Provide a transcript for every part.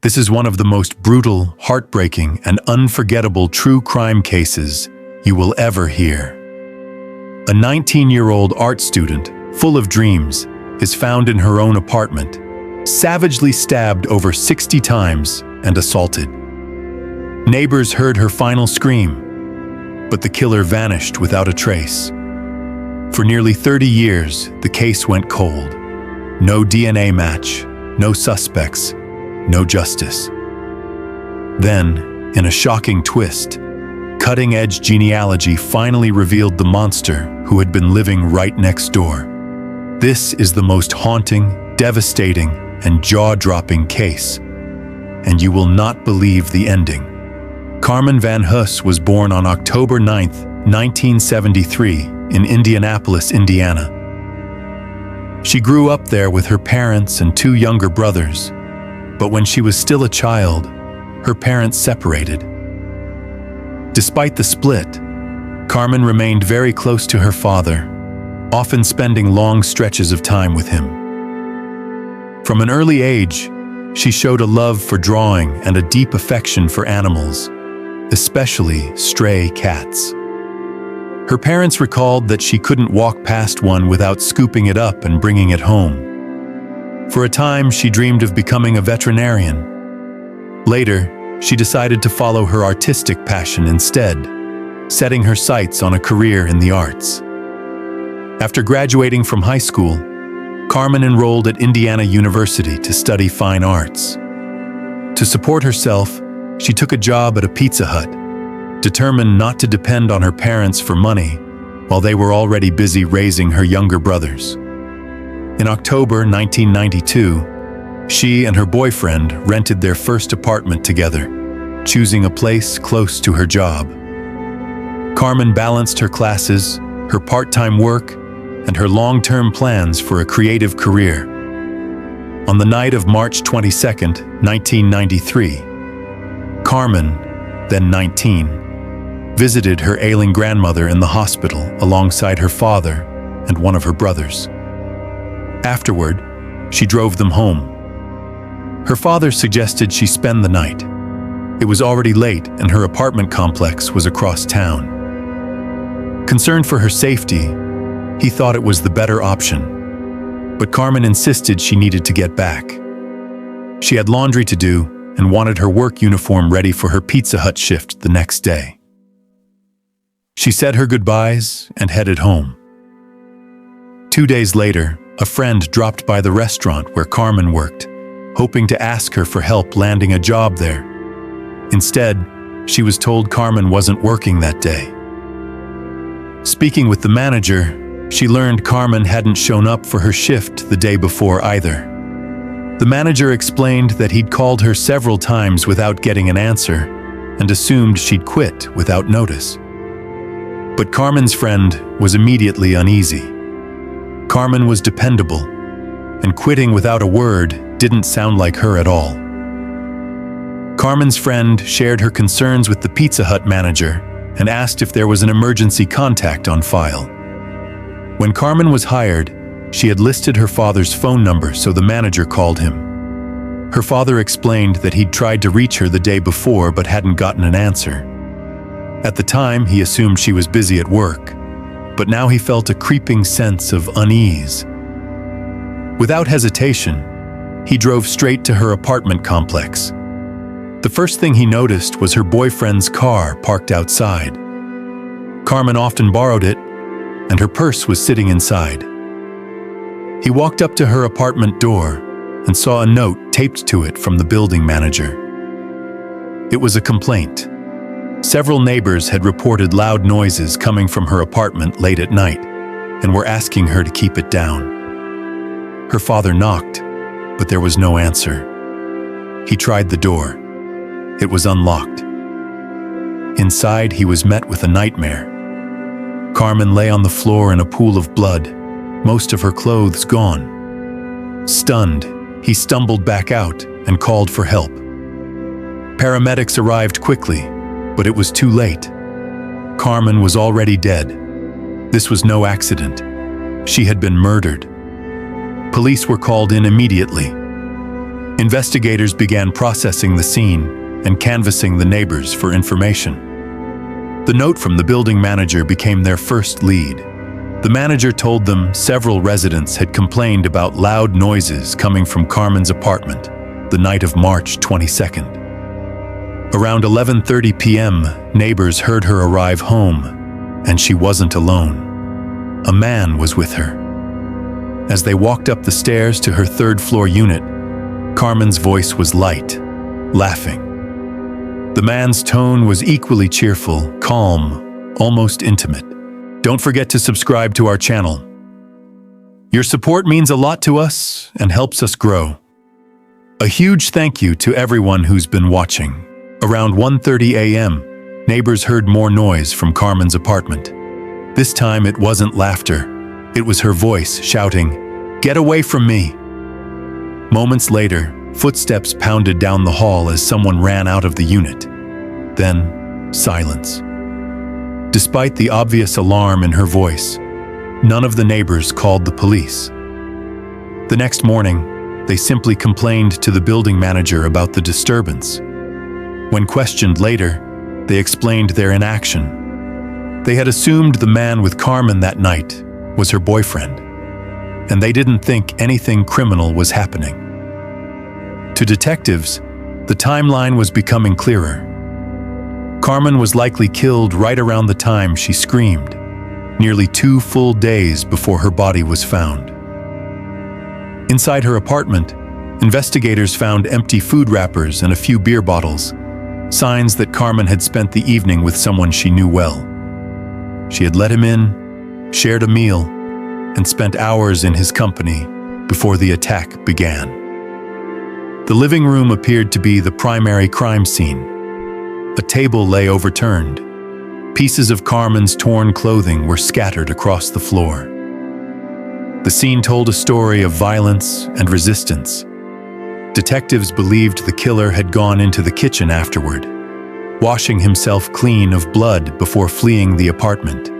This is one of the most brutal, heartbreaking, and unforgettable true crime cases you will ever hear. A 19-year-old art student, full of dreams, is found in her own apartment, savagely stabbed over 60 times and assaulted. Neighbors heard her final scream, but the killer vanished without a trace. For nearly 30 years, the case went cold. No DNA match, no suspects, no justice. Then, in a shocking twist, cutting-edge genealogy finally revealed the monster who had been living right next door. This is the most haunting, devastating, and jaw-dropping case, and you will not believe the ending. Carmen Van Huss was born on October 9, 1973, in Indianapolis, Indiana. She grew up there with her parents and two younger brothers, but when she was still a child, her parents separated. Despite the split, Carmen remained very close to her father, often spending long stretches of time with him. From an early age, she showed a love for drawing and a deep affection for animals, especially stray cats. Her parents recalled that she couldn't walk past one without scooping it up and bringing it home. For a time, she dreamed of becoming a veterinarian. Later, she decided to follow her artistic passion instead, setting her sights on a career in the arts. After graduating from high school, Carmen enrolled at Indiana University to study fine arts. To support herself, she took a job at a Pizza Hut, determined not to depend on her parents for money while they were already busy raising her younger brothers. In October 1992, she and her boyfriend rented their first apartment together, choosing a place close to her job. Carmen balanced her classes, her part-time work, and her long-term plans for a creative career. On the night of March 22, 1993, Carmen, then 19, visited her ailing grandmother in the hospital alongside her father and one of her brothers. Afterward, she drove them home. Her father suggested she spend the night. It was already late and her apartment complex was across town. Concerned for her safety, he thought it was the better option, but Carmen insisted she needed to get back. She had laundry to do and wanted her work uniform ready for her Pizza Hut shift the next day. She said her goodbyes and headed home. 2 days later, a friend dropped by the restaurant where Carmen worked, hoping to ask her for help landing a job there. Instead, she was told Carmen wasn't working that day. Speaking with the manager, she learned Carmen hadn't shown up for her shift the day before either. The manager explained that he'd called her several times without getting an answer and assumed she'd quit without notice. But Carmen's friend was immediately uneasy. Carmen was dependable, and quitting without a word didn't sound like her at all. Carmen's friend shared her concerns with the Pizza Hut manager and asked if there was an emergency contact on file. When Carmen was hired, she had listed her father's phone number, so the manager called him. Her father explained that he'd tried to reach her the day before but hadn't gotten an answer. At the time, he assumed she was busy at work, but now he felt a creeping sense of unease. Without hesitation, he drove straight to her apartment complex. The first thing he noticed was her boyfriend's car parked outside. Carmen often borrowed it, and her purse was sitting inside. He walked up to her apartment door and saw a note taped to it from the building manager. It was a complaint. Several neighbors had reported loud noises coming from her apartment late at night and were asking her to keep it down. Her father knocked, but there was no answer. He tried the door. It was unlocked. Inside, he was met with a nightmare. Carmen lay on the floor in a pool of blood, most of her clothes gone. Stunned, he stumbled back out and called for help. Paramedics arrived quickly, but it was too late. Carmen was already dead. This was no accident. She had been murdered. Police were called in immediately. Investigators began processing the scene and canvassing the neighbors for information. The note from the building manager became their first lead. The manager told them several residents had complained about loud noises coming from Carmen's apartment the night of March 22nd. Around 11:30 p.m., neighbors heard her arrive home, and she wasn't alone. A man was with her. As they walked up the stairs to her third-floor unit, Carmen's voice was light, laughing. The man's tone was equally cheerful, calm, almost intimate. Don't forget to subscribe to our channel. Your support means a lot to us and helps us grow. A huge thank you to everyone who's been watching. Around 1:30 a.m., neighbors heard more noise from Carmen's apartment. This time it wasn't laughter. It was her voice shouting, "Get away from me!" Moments later, footsteps pounded down the hall as someone ran out of the unit. Then, silence. Despite the obvious alarm in her voice, none of the neighbors called the police. The next morning, they simply complained to the building manager about the disturbance. When questioned later, they explained their inaction. They had assumed the man with Carmen that night was her boyfriend, and they didn't think anything criminal was happening. To detectives, the timeline was becoming clearer. Carmen was likely killed right around the time she screamed, nearly 2 full days before her body was found. Inside her apartment, investigators found empty food wrappers and a few beer bottles, signs that Carmen had spent the evening with someone she knew well. She had let him in, shared a meal, and spent hours in his company before the attack began. The living room appeared to be the primary crime scene. A table lay overturned. Pieces of Carmen's torn clothing were scattered across the floor. The scene told a story of violence and resistance. Detectives believed the killer had gone into the kitchen afterward, washing himself clean of blood before fleeing the apartment.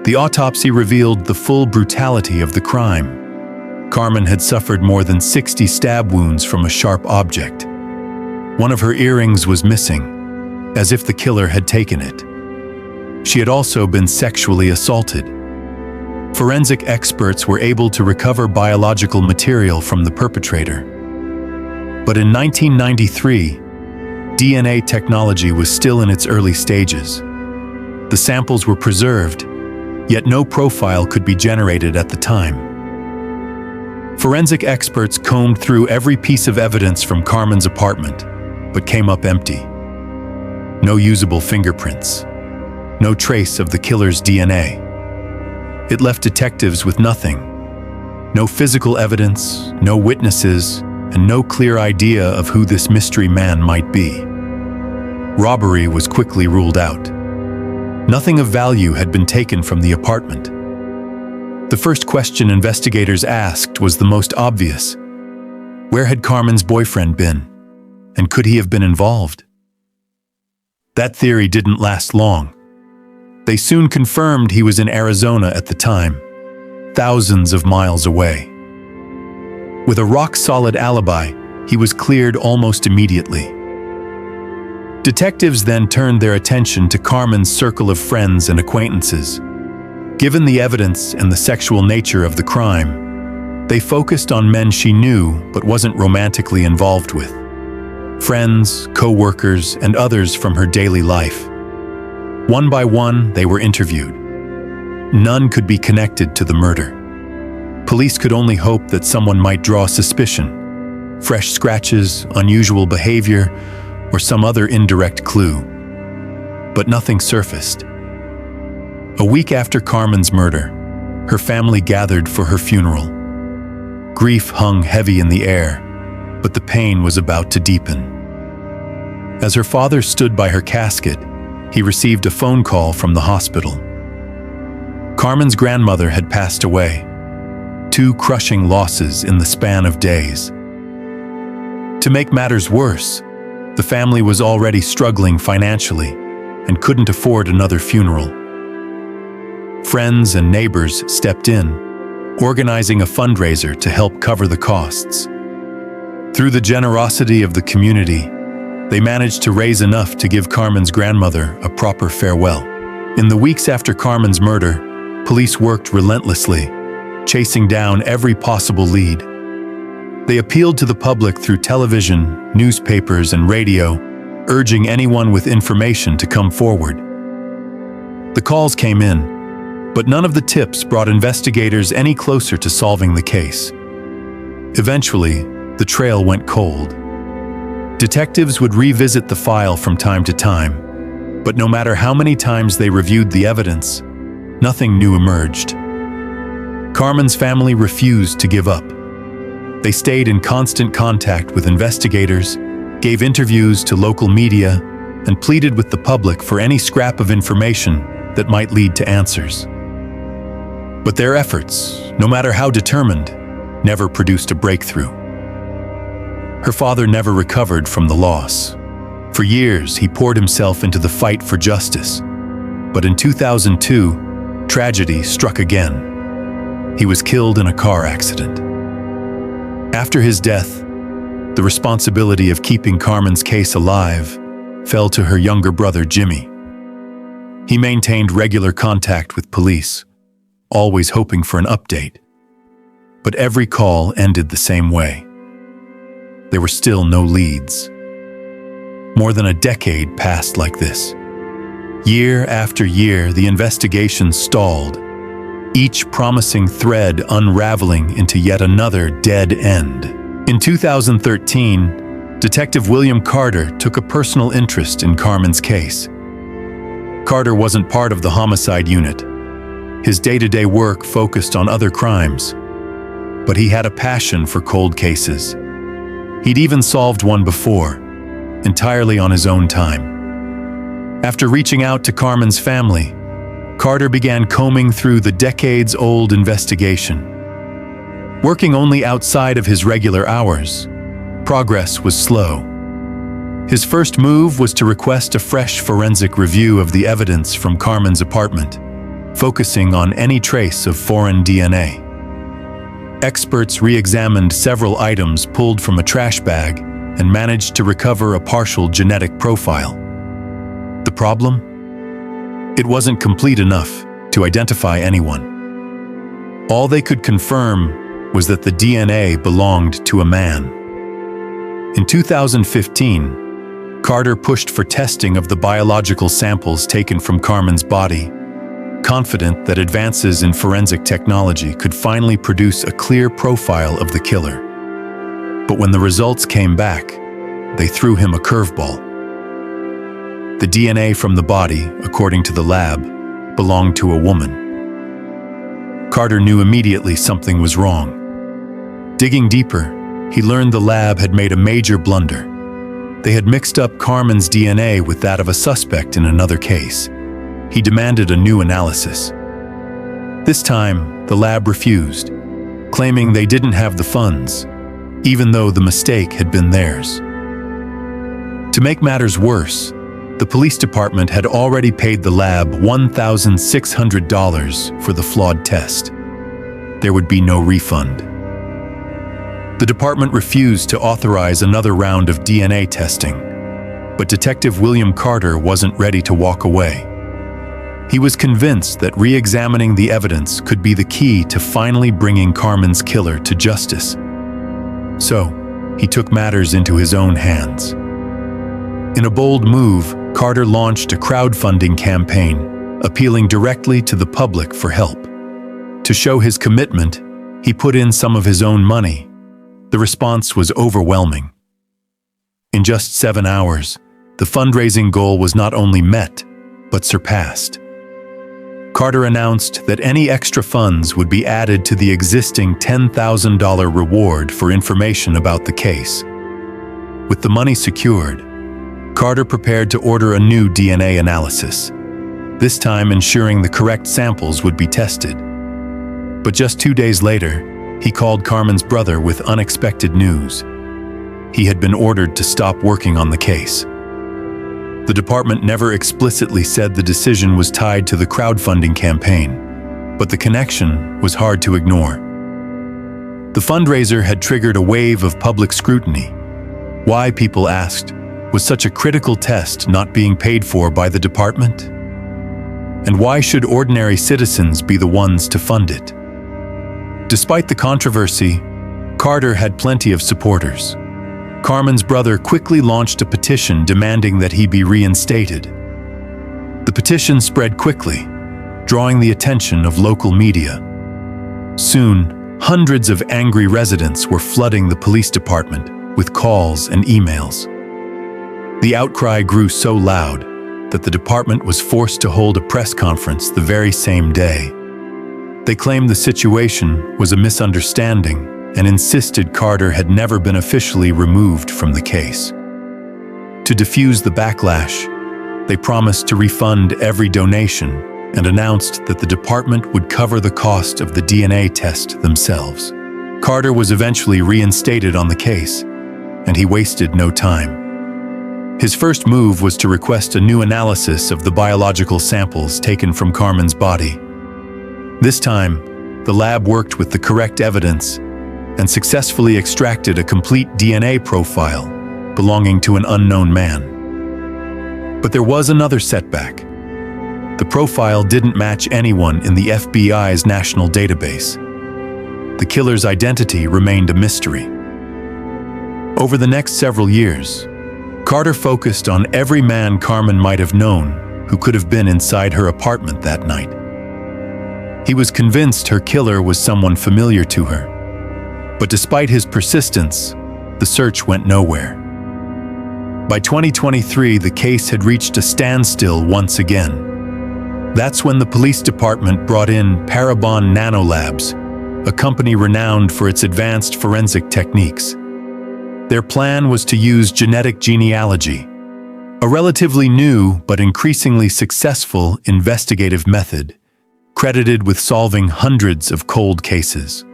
The autopsy revealed the full brutality of the crime. Carmen had suffered more than 60 stab wounds from a sharp object. One of her earrings was missing, as if the killer had taken it. She had also been sexually assaulted. Forensic experts were able to recover biological material from the perpetrator. But in 1993, DNA technology was still in its early stages. The samples were preserved, yet no profile could be generated at the time. Forensic experts combed through every piece of evidence from Carmen's apartment, but came up empty. No usable fingerprints. No trace of the killer's DNA. It left detectives with nothing. No physical evidence, no witnesses, and no clear idea of who this mystery man might be. Robbery was quickly ruled out. Nothing of value had been taken from the apartment. The first question investigators asked was the most obvious. Where had Carmen's boyfriend been? And could he have been involved? That theory didn't last long. They soon confirmed he was in Arizona at the time, thousands of miles away. With a rock-solid alibi, he was cleared almost immediately. Detectives then turned their attention to Carmen's circle of friends and acquaintances. Given the evidence and the sexual nature of the crime, they focused on men she knew but wasn't romantically involved with. Friends, co-workers, and others from her daily life. One by one, they were interviewed. None could be connected to the murder. Police could only hope that someone might draw suspicion. Fresh scratches, unusual behavior, or some other indirect clue. But nothing surfaced. A week after Carmen's murder, her family gathered for her funeral. Grief hung heavy in the air, but the pain was about to deepen. As her father stood by her casket, he received a phone call from the hospital. Carmen's grandmother had passed away, 2 crushing losses in the span of days. To make matters worse, the family was already struggling financially and couldn't afford another funeral. Friends and neighbors stepped in, organizing a fundraiser to help cover the costs. Through the generosity of the community, they managed to raise enough to give Carmen's grandmother a proper farewell. In the weeks after Carmen's murder, police worked relentlessly, chasing down every possible lead. They appealed to the public through television, newspapers, and radio, urging anyone with information to come forward. The calls came in, but none of the tips brought investigators any closer to solving the case. Eventually, the trail went cold. Detectives would revisit the file from time to time, but no matter how many times they reviewed the evidence, nothing new emerged. Carmen's family refused to give up. They stayed in constant contact with investigators, gave interviews to local media, and pleaded with the public for any scrap of information that might lead to answers. But their efforts, no matter how determined, never produced a breakthrough. Her father never recovered from the loss. For years, he poured himself into the fight for justice. But in 2002, tragedy struck again. He was killed in a car accident. After his death, the responsibility of keeping Carmen's case alive fell to her younger brother, Jimmy. He maintained regular contact with police, always hoping for an update. But every call ended the same way. There were still no leads. More than a decade passed like this. Year after year, the investigation stalled, each promising thread unraveling into yet another dead end. In 2013, Detective William Carter took a personal interest in Carmen's case. Carter wasn't part of the homicide unit. His day-to-day work focused on other crimes, but he had a passion for cold cases. He'd even solved one before, entirely on his own time. After reaching out to Carmen's family, Carter began combing through the decades-old investigation. Working only outside of his regular hours, progress was slow. His first move was to request a fresh forensic review of the evidence from Carmen's apartment, focusing on any trace of foreign DNA. Experts re-examined several items pulled from a trash bag and managed to recover a partial genetic profile. The problem? It wasn't complete enough to identify anyone. All they could confirm was that the DNA belonged to a man. In 2015, Carter pushed for testing of the biological samples taken from Carmen's body, confident that advances in forensic technology could finally produce a clear profile of the killer. But when the results came back, they threw him a curveball. The DNA from the body, according to the lab, belonged to a woman. Carter knew immediately something was wrong. Digging deeper, he learned the lab had made a major blunder. They had mixed up Carmen's DNA with that of a suspect in another case. He demanded a new analysis. This time, the lab refused, claiming they didn't have the funds, even though the mistake had been theirs. To make matters worse, the police department had already paid the lab $1,600 for the flawed test. There would be no refund. The department refused to authorize another round of DNA testing, but Detective William Carter wasn't ready to walk away. He was convinced that re-examining the evidence could be the key to finally bringing Carmen's killer to justice. So, he took matters into his own hands. In a bold move, Carter launched a crowdfunding campaign, appealing directly to the public for help. To show his commitment, he put in some of his own money. The response was overwhelming. In just 7 hours, the fundraising goal was not only met, but surpassed. Carter announced that any extra funds would be added to the existing $10,000 reward for information about the case. With the money secured, Carter prepared to order a new DNA analysis, this time ensuring the correct samples would be tested. But just 2 days later, he called Carmen's brother with unexpected news. He had been ordered to stop working on the case. The department never explicitly said the decision was tied to the crowdfunding campaign, but the connection was hard to ignore. The fundraiser had triggered a wave of public scrutiny. Why, people asked, was such a critical test not being paid for by the department? And why should ordinary citizens be the ones to fund it? Despite the controversy, Carter had plenty of supporters. Carmen's brother quickly launched a petition demanding that he be reinstated. The petition spread quickly, drawing the attention of local media. Soon, hundreds of angry residents were flooding the police department with calls and emails. The outcry grew so loud that the department was forced to hold a press conference the very same day. They claimed the situation was a misunderstanding and insisted Carter had never been officially removed from the case. To defuse the backlash, they promised to refund every donation and announced that the department would cover the cost of the DNA test themselves. Carter was eventually reinstated on the case, and he wasted no time. His first move was to request a new analysis of the biological samples taken from Carmen's body. This time, the lab worked with the correct evidence and successfully extracted a complete DNA profile belonging to an unknown man. But there was another setback. The profile didn't match anyone in the FBI's national database. The killer's identity remained a mystery. Over the next several years, Carter focused on every man Carmen might have known who could have been inside her apartment that night. He was convinced her killer was someone familiar to her. But despite his persistence, the search went nowhere. By 2023, the case had reached a standstill once again. That's when the police department brought in Parabon Nanolabs, a company renowned for its advanced forensic techniques. Their plan was to use genetic genealogy, a relatively new but increasingly successful investigative method, credited with solving hundreds of cold cases.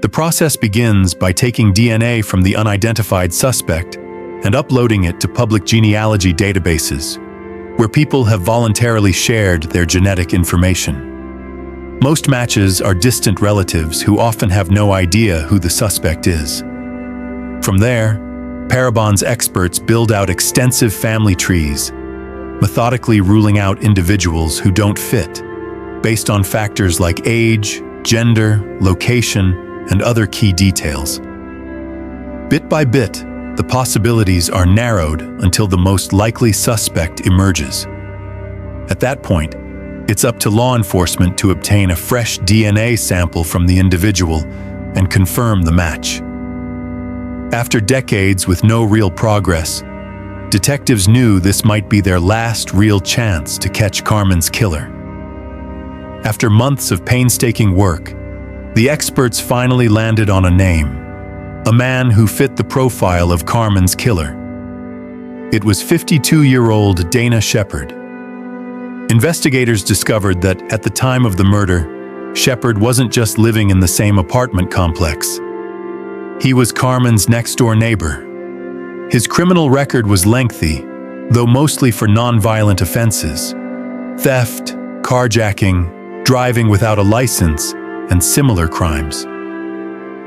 The process begins by taking DNA from the unidentified suspect and uploading it to public genealogy databases, where people have voluntarily shared their genetic information. Most matches are distant relatives who often have no idea who the suspect is. From there, Parabon's experts build out extensive family trees, methodically ruling out individuals who don't fit, based on factors like age, gender, location, and other key details. Bit by bit, the possibilities are narrowed until the most likely suspect emerges. At that point, it's up to law enforcement to obtain a fresh DNA sample from the individual and confirm the match. After decades with no real progress, detectives knew this might be their last real chance to catch Carmen's killer. After months of painstaking work, the experts finally landed on a name, a man who fit the profile of Carmen's killer. It was 52-year-old Dana Shepard. Investigators discovered that at the time of the murder, Shepard wasn't just living in the same apartment complex. He was Carmen's next-door neighbor. His criminal record was lengthy, though mostly for non-violent offenses: theft, carjacking, driving without a license, and similar crimes.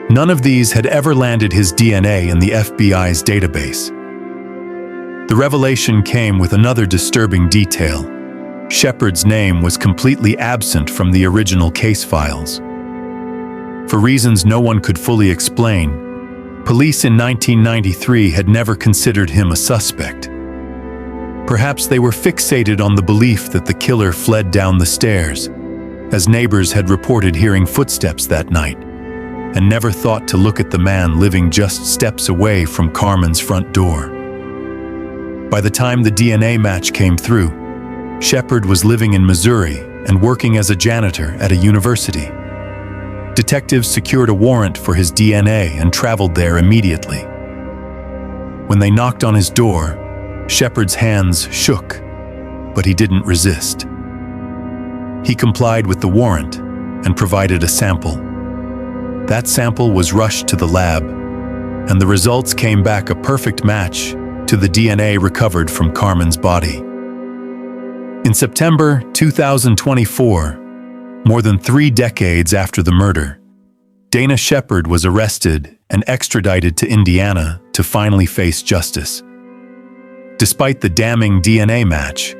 None of these had ever landed his DNA in the FBI's database. The revelation came with another disturbing detail. Shepard's name was completely absent from the original case files. For reasons no one could fully explain, police in 1993 had never considered him a suspect. Perhaps they were fixated on the belief that the killer fled down the stairs, as neighbors had reported hearing footsteps that night, and never thought to look at the man living just steps away from Carmen's front door. By the time the DNA match came through, Shepard was living in Missouri and working as a janitor at a university. Detectives secured a warrant for his DNA and traveled there immediately. When they knocked on his door, Shepard's hands shook, but he didn't resist. He complied with the warrant and provided a sample. That sample was rushed to the lab, and the results came back a perfect match to the DNA recovered from Carmen's body. In September 2024, more than 3 decades after the murder, Dana Shepard was arrested and extradited to Indiana to finally face justice. Despite the damning DNA match,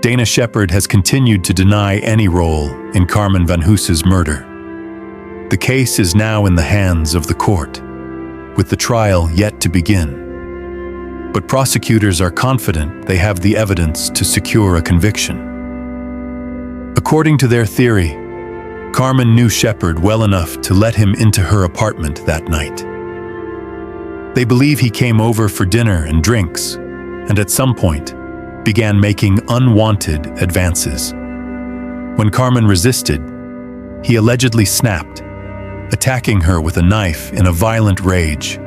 Dana Shepard has continued to deny any role in Carmen Van Hoose's murder. The case is now in the hands of the court, with the trial yet to begin. But prosecutors are confident they have the evidence to secure a conviction. According to their theory, Carmen knew Shepard well enough to let him into her apartment that night. They believe he came over for dinner and drinks, and at some point, began making unwanted advances. When Carmen resisted, he allegedly snapped, attacking her with a knife in a violent rage.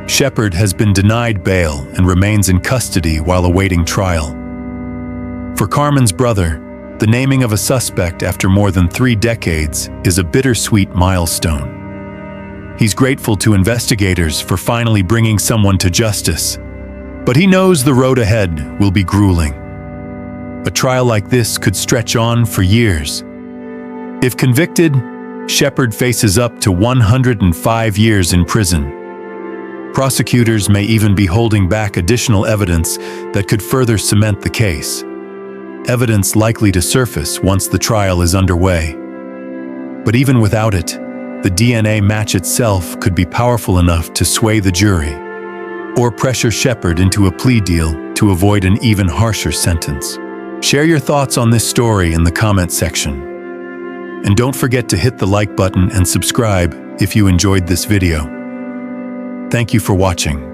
Shepard has been denied bail and remains in custody while awaiting trial. For Carmen's brother, the naming of a suspect after more than 3 decades is a bittersweet milestone. He's grateful to investigators for finally bringing someone to justice, but he knows the road ahead will be grueling. A trial like this could stretch on for years. If convicted, Shepard faces up to 105 years in prison. Prosecutors may even be holding back additional evidence that could further cement the case. Evidence likely to surface once the trial is underway. But even without it, the DNA match itself could be powerful enough to sway the jury, or pressure Shepard into a plea deal to avoid an even harsher sentence. Share your thoughts on this story in the comment section. And don't forget to hit the like button and subscribe if you enjoyed this video. Thank you for watching.